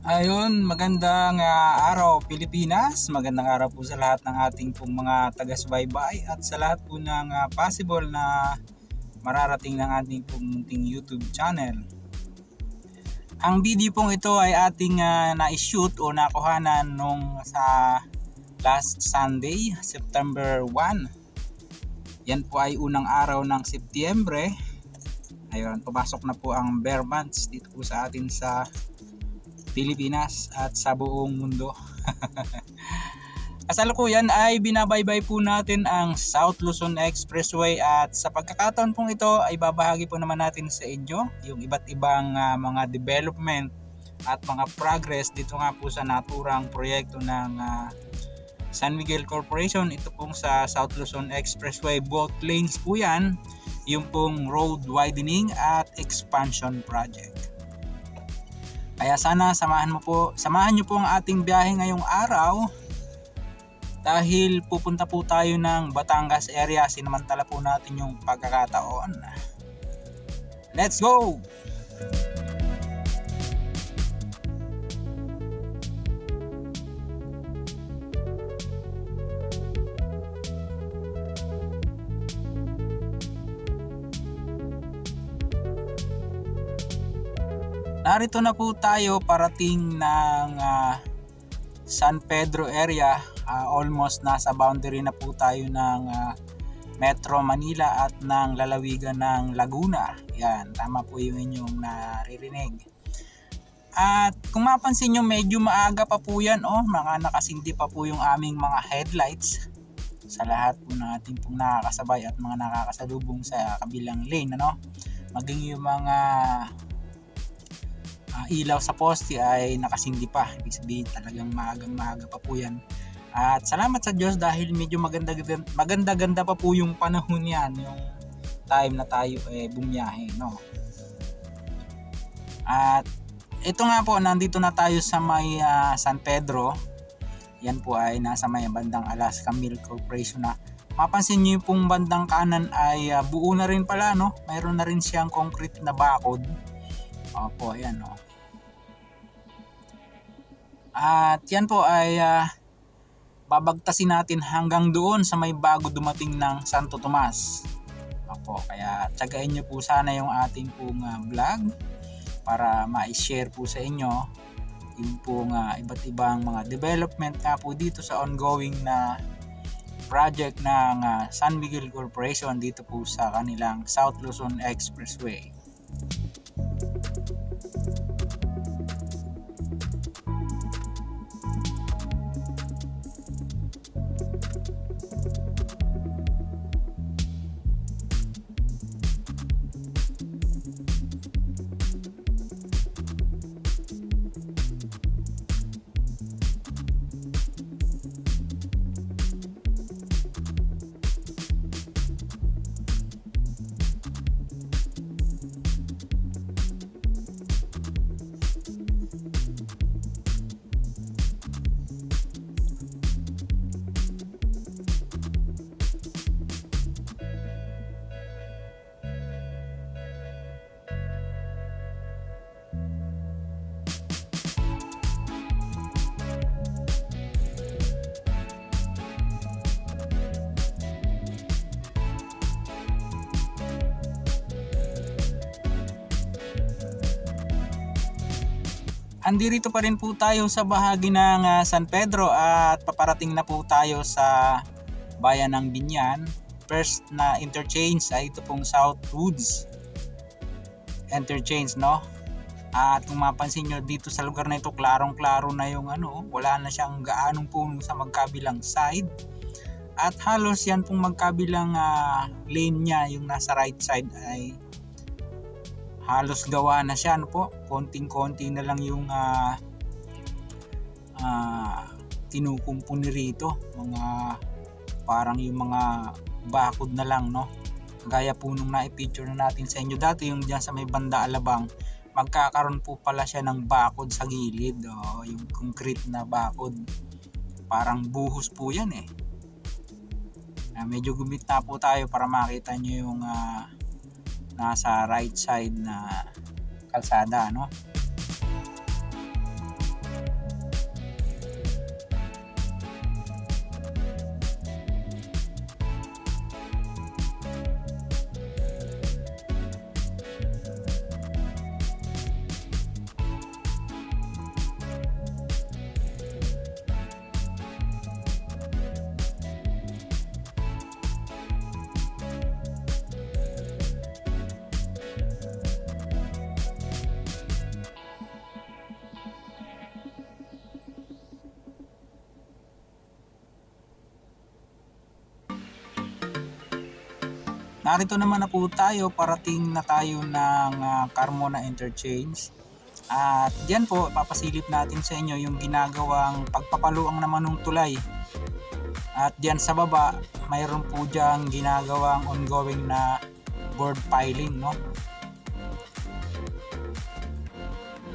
Ayun, magandang araw Pilipinas. Magandang araw po sa lahat ng ating pong mga taga-subaybay at sa lahat po ng possible na mararating ng ating pong munting YouTube channel. Ang video pong ito ay ating na-shoot o nakuhanan nung sa last Sunday, September 1. Yan po ay unang araw ng Setyembre. Ayun, pumasok na po ang bare months dito po sa atin sa Pilipinas at sa buong mundo. Kasalukuyan ay binabaybay po natin ang South Luzon Expressway at sa pagkakataon pong ito ay babahagi po naman natin sa inyo yung iba't ibang mga development at mga progress dito nga po sa naturang proyekto ng San Miguel Corporation. Ito pong sa South Luzon Expressway, both lanes po yan, yung pong road widening at expansion project. Kaya sana samahan niyo po ang ating biyahe ngayong araw dahil pupunta po tayo ng Batangas area. Sinamantala po natin yung pagkakataon. Let's go! Narito na po tayo parating ng San Pedro area. Almost nasa boundary na po tayo ng Metro Manila at ng lalawigan ng Laguna. Yan, tama po yung inyong naririnig. At kung mapansin nyo, medyo maaga pa po yan. Mga nakasindi pa po yung aming mga headlights sa lahat po ng ating pong nakakasabay at mga nakakasalubong sa kabilang lane. Maging yung mga ilaw sa poste ay nakasindi pa. Ibig sabihin talagang maaga pa po yan. At salamat sa Diyos dahil medyo maganda pa po yung panahon yan, yung time na tayo bumiyahe, no? At ito nga po, nandito na tayo sa may San Pedro. Yan po ay nasa may bandang Alaska Milk Corporation na. Mapansin niyo yung pong bandang kanan ay buo na rin pala, no? Mayroon na rin siyang concrete na bakod. Opo, ayan, no? At yan po ay babagtasin natin hanggang doon sa may bago dumating ng Santo Tomas. Opo, kaya tsagain nyo po sana yung ating pong vlog para ma-share po sa inyo yung pong iba't ibang mga development nga po dito sa ongoing na project ng San Miguel Corporation dito po sa kanilang South Luzon Expressway. Andirito pa rin po tayo sa bahagi ng San Pedro at paparating na po tayo sa bayan ng Binyan. First na interchange ay ito pong South Woods Interchange, no? At kung mapansin nyo dito sa lugar na ito, klarong-klaro na yung wala na siyang gaanong puno sa magkabilang side. At halos yan pong magkabilang lane niya, yung nasa right side ay halos gawa na siya, po. Konting-konti na lang yung kinukumpuni rito. Parang yung mga bakod na lang, no? Gaya po nung na-picture na natin sa inyo dati, yung dyan sa may banda Alabang, magkakaroon po pala siya ng bakod sa gilid. Yung concrete na bakod. Parang buhos po yan medyo gumit na po tayo para makita nyo yung nasa right side na kalsada, no? narito naman na po tayo, parating na tayo ng Carmona Interchange. At diyan po, papasilip natin sa inyo yung ginagawang pagpapaluang naman ng tulay. At diyan sa baba, mayroon po diyang ginagawang ongoing na board piling, no?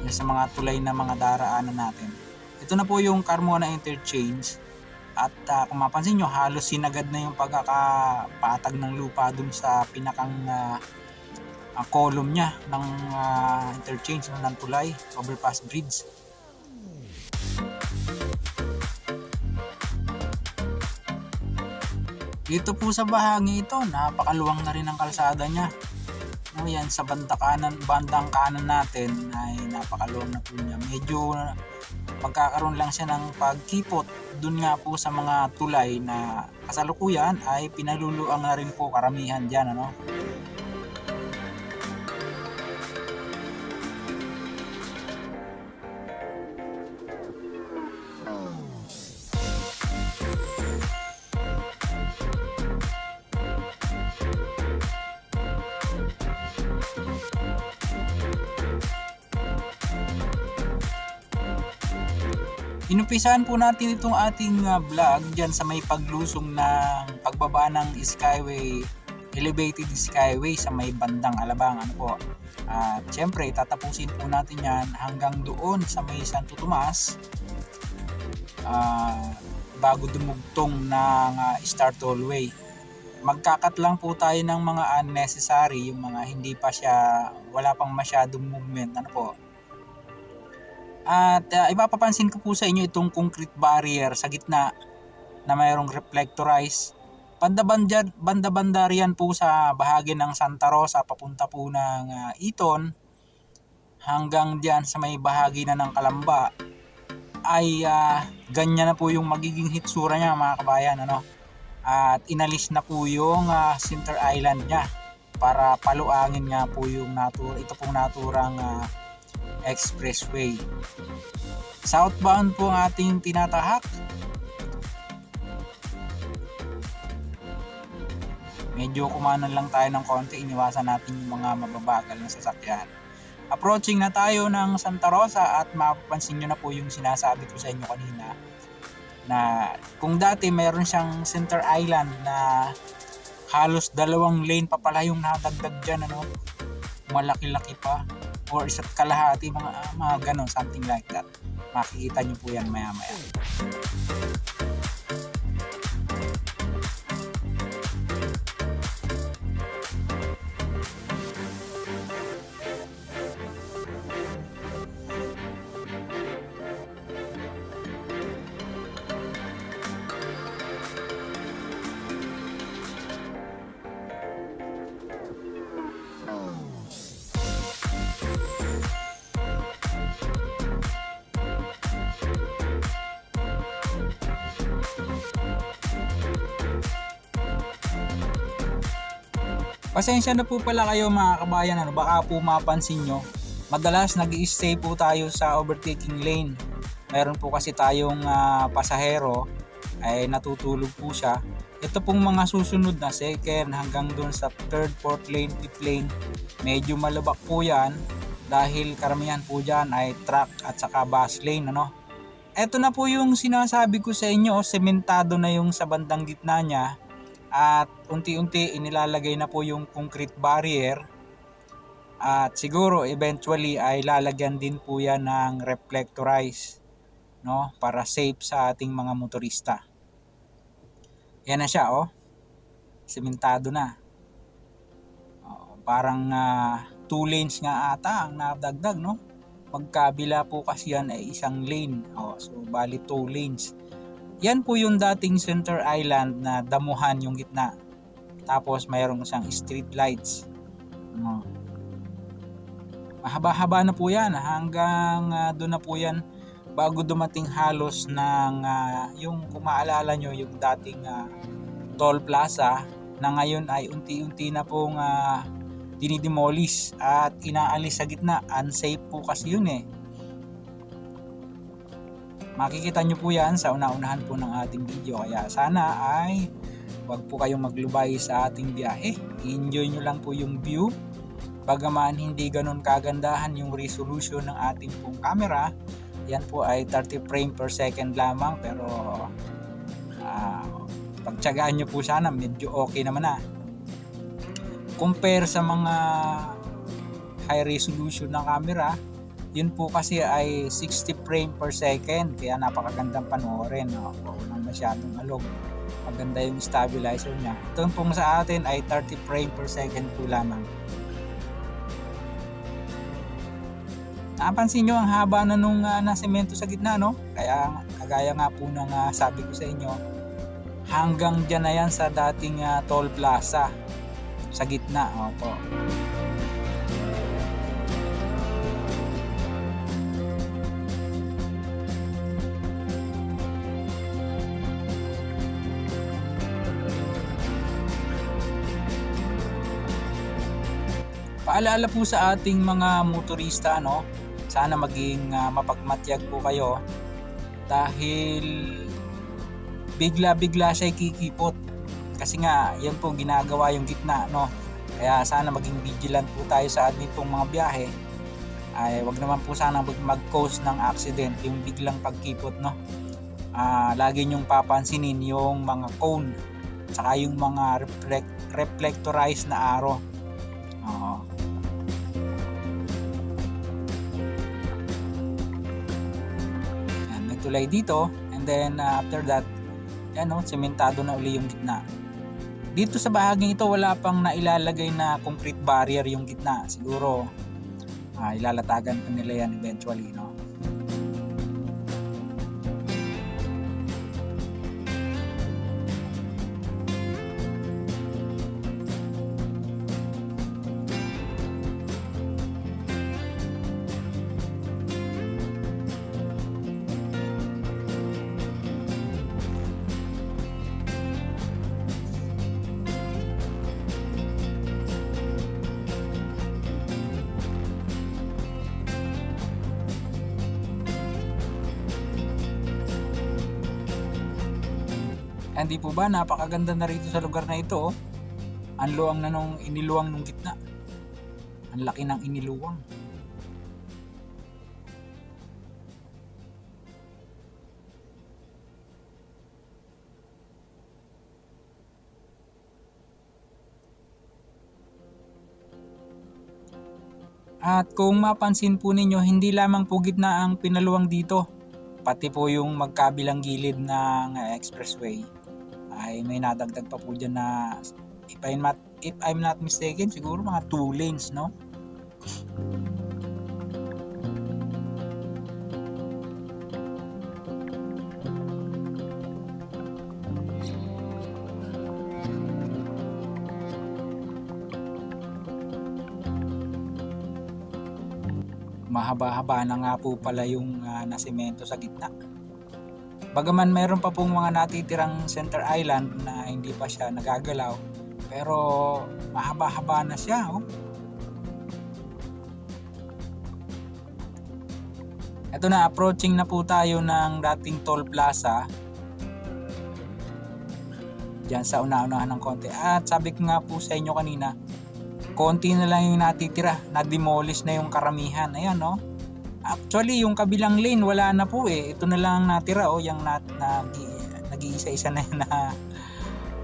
Yan sa mga tulay na mga daraanan natin. Ito na po yung Carmona Interchange. At kung mapansin nyo, halos sinagad na yung pagkakapatag ng lupa dun sa pinakang column niya ng interchange ng tulay, overpass bridge. Dito po sa bahagi ito, napakaluwang na rin ang kalsada niya. No, yan sa bandang kanan natin ay napakaluwang na po niya. Medyo magkakaroon lang siya ng pagkipot dun nga po sa mga tulay na kasalukuyan ay pinaluluang na rin po karamihan dyan, ano. Inumpisahan po natin itong ating vlog dyan sa may paglusong ng pagbaba ng Skyway, elevated Skyway sa may bandang Alabang, ano po. At syempre tatapusin po natin yan hanggang doon sa may Santo Tomas bago dumugtong ng Star Tollway. Magkakat lang po tayo ng mga unnecessary, yung mga hindi pa siya, wala pang masyadong movement, ano po. At ipapapansin ko po sa inyo itong concrete barrier sa gitna na mayroong reflectorize. Banda-banda riyan po sa bahagi ng Santa Rosa papunta po ng Eton hanggang diyan sa may bahagi na ng Calamba ay ganyan na po yung magiging hitsura niya, mga kabayan, ano. At inalis na po yung center island niya para paluangin nga po yung ito pong naturang expressway. Southbound po ang ating tinatahak. Medyo kumanan lang tayo ng konti, iniwasan natin yung mga mababagal na sasakyan. Approaching na tayo ng Santa Rosa at mapapansin nyo na po yung sinasabi ko sa inyo kanina na kung dati mayroon siyang center island na halos 2 lane pa pala yung nadagdag dyan, ano, malaki-laki pa, or isa't kalahati, mga ganon, something like that. Makikita nyo po yan maya maya. Pasensya na po pala kayo, mga kabayan, ano, baka po mapansin nyo, madalas nag-i-stay po tayo sa overtaking lane. Meron po kasi tayong pasahero ay natutulog po siya. Ito pong mga susunod na second hanggang doon sa third, fourth lane, fifth lane, medyo malubak po yan dahil karamihan po dyan ay truck at saka bus lane, ano. Ito na po yung sinasabi ko sa inyo, sementado na yung sa bandang gitna niya. At unti-unti inilalagay na po yung concrete barrier at siguro eventually ay lalagyan din po yan ng reflectorize, no, para safe sa ating mga motorista. Yan na siya, oh, sementado na. Parang 2 lanes nga ata ang nadagdag, no. Magkabila po kasi yan ay 1 lane, so bali 2 lanes. Yan po yung dating center island na damuhan yung gitna. Tapos mayroong isang street lights. Mahaba-haba na po yan hanggang doon na po yan bago dumating halos ng yung kung maalala nyo yung dating toll plaza na ngayon ay unti-unti na pong dinidemolish at inaalis sa gitna. Unsafe po kasi yun eh. Makikita nyo po yan sa una-unahan po ng ating video. Kaya sana ay Huwag po kayong maglubay sa ating biyahe. I-enjoy nyo lang po yung view. Bagaman hindi ganun kagandahan yung resolution ng ating pong camera, yan po ay 30 frame per second lamang, pero pagtsagaan nyo po sana, medyo okay naman na. Compare sa mga high resolution ng camera, yun po kasi ay 60 frame per second, kaya napakagandang panoorin. Walang masyadong alog, maganda yung stabilizer nya. Ito pong sa atin ay 30 frame per second po lamang. Napansin nyo ang haba na nung nasemento sa gitna, no? Kaya kagaya nga po ng sabi ko sa inyo, hanggang dyan na yan sa dating toll plaza sa gitna. Opo. Paalala po sa ating mga motorista, no? Sana maging mapagmatyag po kayo dahil bigla-bigla siya kikipot. Kasi nga, yan po ginagawa yung gitna, no? Kaya sana maging vigilant po tayo sa ating pong mga biyahe. Ay wag naman po sana mag-cause ng accident yung biglang pagkipot, no? Lagi nyong papansinin yung mga cone saka yung mga reflectorized na arrow. Tulay dito, and then after that, yan, sementado na uli yung gitna. Dito sa bahaging ito, wala pang nailalagay na concrete barrier yung gitna. Siguro ilalatagan pa nila yan eventually, no? Hindi po ba napakaganda na rito sa lugar na ito, oh. Ang luwang na nung iniluwang nung gitna. Ang laki ng iniluwang. At kung mapansin po ninyo, hindi lamang po gitna ang pinaluwang dito, pati po yung magkabilang gilid ng expressway ay may nadagdag pa po dyan na if I'm not mistaken, siguro mga 2 lanes, no? Mahaba-haba na nga po pala yung nasemento sa gitna. Bagaman mayroon pa pong mga natitirang center island na hindi pa siya nagagalaw, pero mahaba-haba na siya, oh. Ito na, approaching na po tayo ng dating toll plaza. Diyan sa una-unahan ng konti. At sabi ko nga po sa inyo kanina, konti na lang yung natitira, na-demolish na yung karamihan. Ayan, no? Actually, yung kabilang lane wala na po eh. Ito na lang natira, oh, yung nag-iisa-isa na yun na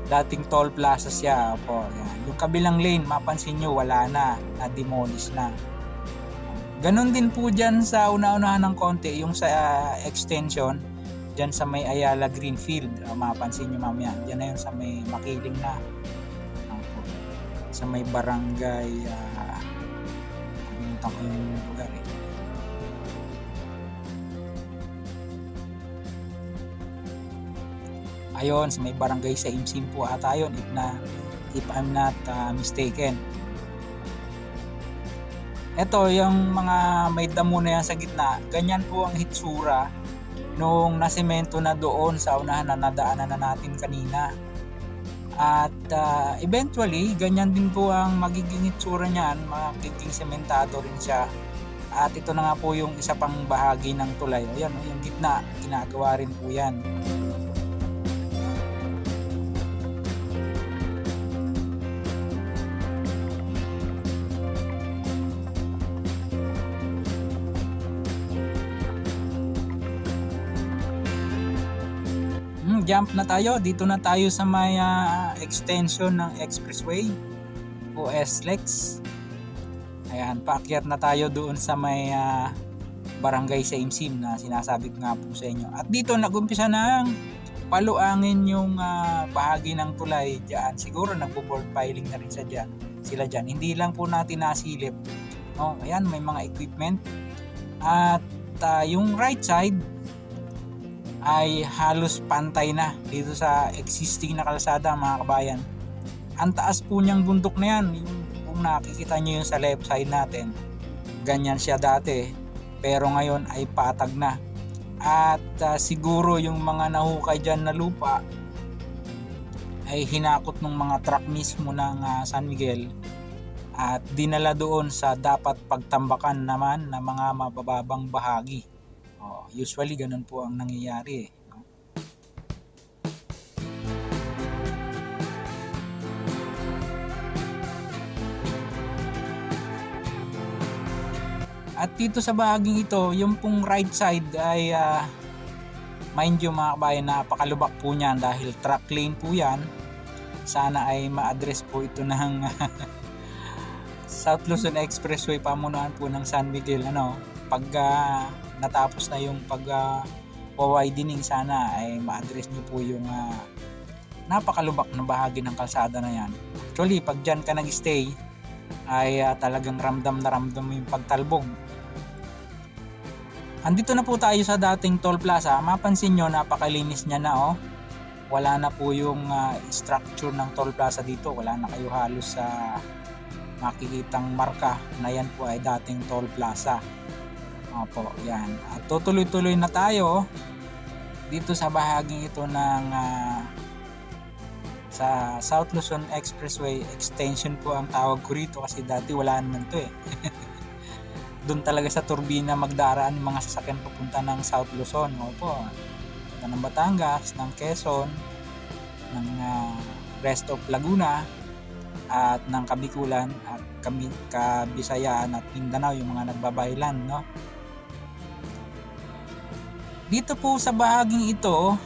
dating toll plaza siya. Po, yan. Yung kabilang lane, mapansin nyo, wala na, na-demolish na. Ganon din po dyan sa una-unahan ng konti, yung sa extension, dyan sa may Ayala Greenfield. Mapansin nyo mamaya, dyan na yun sa may Makiling na. Sa may barangay, kalimutan ko yung lugar eh. Ayun, sa may barangay sa Imsim po ata yun, if I'm not mistaken. Ito, yung mga may damo na yan sa gitna, ganyan po ang hitsura nung nasemento na doon sa unahan na nadaanan na natin kanina. At eventually, ganyan din po ang magiging hitsura niyan, magiging sementado rin siya. At ito na nga po yung isa pang bahagi ng tulay. Ayan, yung gitna, ginagawa rin po yan. jump na tayo. Dito na tayo sa may extension ng expressway o SLEX. Ayan, paakyat na tayo doon sa may barangay Saimsim na sinasabi ko nga po sa inyo. At dito nag-umpisa ng paluangin yung bahagi ng tulay diyan. Siguro nagbo-board piling na rin sila dyan. Hindi lang po natin nasilip. No? Ayan, may mga equipment. At yung right side ay halos pantay na dito sa existing na kalsada, mga kabayan. Ang taas po niyang bundok na yan. Kung nakikita niyo yung sa left side natin, ganyan siya dati, pero ngayon ay patag na. At siguro yung mga nahukay dyan na lupa ay hinakot ng mga truck mismo ng San Miguel at dinala doon sa dapat pagtambakan naman na mga mabababang bahagi. Usually ganun po ang nangyayari. At dito sa bahaging ito, yung pong right side ay mind you mga kabayan, napakalubak po niyan dahil truck lane po yan. Sana ay ma-address po ito ng South Luzon Expressway, pamunuan po ng San Miguel. Pag natapos na yung widening, sana ay ma-address niyo po yung napakalubak na bahagi ng kalsada na yan. Actually, pag dyan ka nag-stay ay talagang ramdam na ramdam mo yung pagtalbog. Andito na po tayo sa dating toll plaza. Mapansin nyo, napakalinis niya na. Wala na po yung structure ng toll plaza dito. Wala na kayo halos sa makikitang marka na yan po ay dating toll plaza. Opo, yan. At tutuloy-tuloy na tayo dito sa bahaging ito ng sa South Luzon Expressway extension po ang tawag ko rito kasi dati wala naman to Doon talaga sa turbina magdaraan yung mga sasakyan papunta ng South Luzon. Opo, punta ng Batangas, ng Quezon, ng rest of Laguna at ng Kabikulan at Kabisayaan at Mindanao, yung mga nagbabaylan, no? Dito po sa bahaging ito,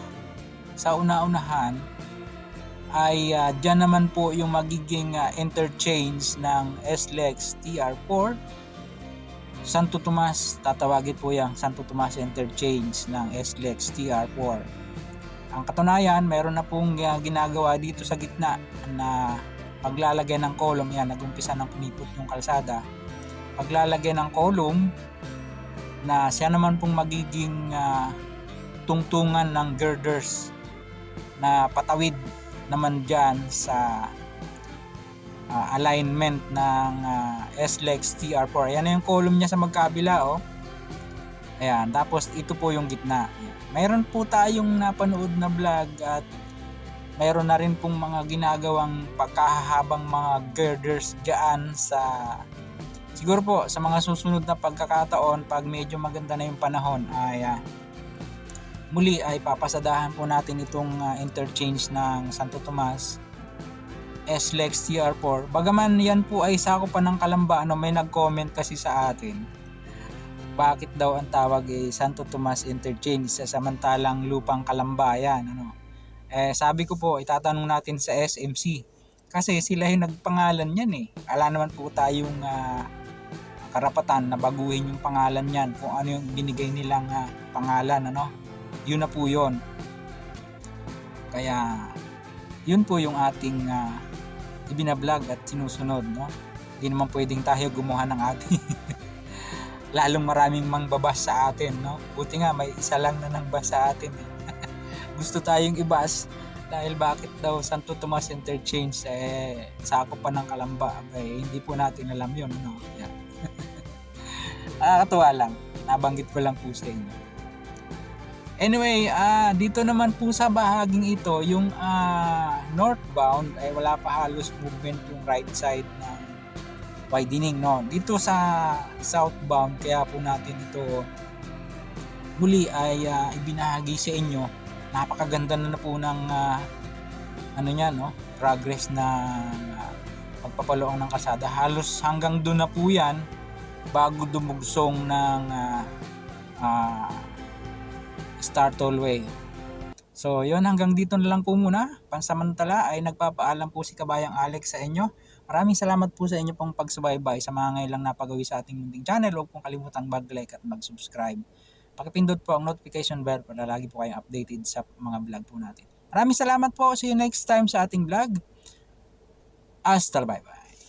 sa una-unahan, ay dyan naman po yung magiging interchange ng SLEX TR4. Santo Tomas, tatawagin po yung Santo Tomas Interchange ng SLEX TR4. Ang katunayan, mayroon na pong ginagawa dito sa gitna na paglalagay ng column. Yan, nag-umpisa ng kumipot yung kalsada. Paglalagay ng column na siya naman pong magiging tungtungan ng girders na patawid naman dyan sa alignment ng SLEX TR4. Ayan na yung column niya sa magkabila. Ayan, tapos ito po yung gitna. Mayroon po tayong napanood na vlog at mayroon na rin pong mga ginagawang pagkahahabang mga girders dyan sa siguro po sa mga susunod na pagkakataon, pag medyo maganda na yung panahon, ay muli ay papasadahan po natin itong interchange ng Santo Tomas SLEX TR4. Bagaman yan po ay sakop pa ng Kalamba, may nag-comment kasi sa atin bakit daw ang tawag ay Santo Tomas Interchange samantalang lupang Kalamba yan. Sabi ko po, itatanong natin sa SMC kasi sila yung nagpangalan yan Ala naman po tayong karapatan na baguhin yung pangalan yan kung ano yung binigay nilang pangalan. Yun na po yun. Kaya yun po yung ating ibinablog at sinusunod. Hindi naman pwedeng tayo gumawa ng ating lalong maraming mangbabas sa atin. Buti nga may isa lang na nangbas sa atin. Gusto tayong ibas dahil bakit daw Santo Tomas Interchange sakop pa ng Kalamba. Hindi po natin alam yun. Yeah. Nakakatuwa lang, nabanggit ko lang po sa inyo. Anyway, dito naman po sa bahaging ito, yung northbound ay wala pa halos movement yung right side ng widening. Dito sa southbound, kaya po natin ito muli ay ibinahagi sa inyo. Napakaganda na po ng progress na pagpapaloong ng kalsada. Halos hanggang doon na po yan bago dumugsong ng Star Tollway. So yun, hanggang dito na lang po muna. Pansamantala ay nagpapaalam po si Kabayang Alex sa inyo. Maraming salamat po sa inyo pong pagsubaybay sa mga ngayong napagawi sa ating munting channel. Huwag pong kalimutang mag-like at mag-subscribe. Pakipindot po ang notification bell para lagi po kayong updated sa mga vlog po natin. Maraming salamat po. See you next time sa ating vlog. Hasta bye bye.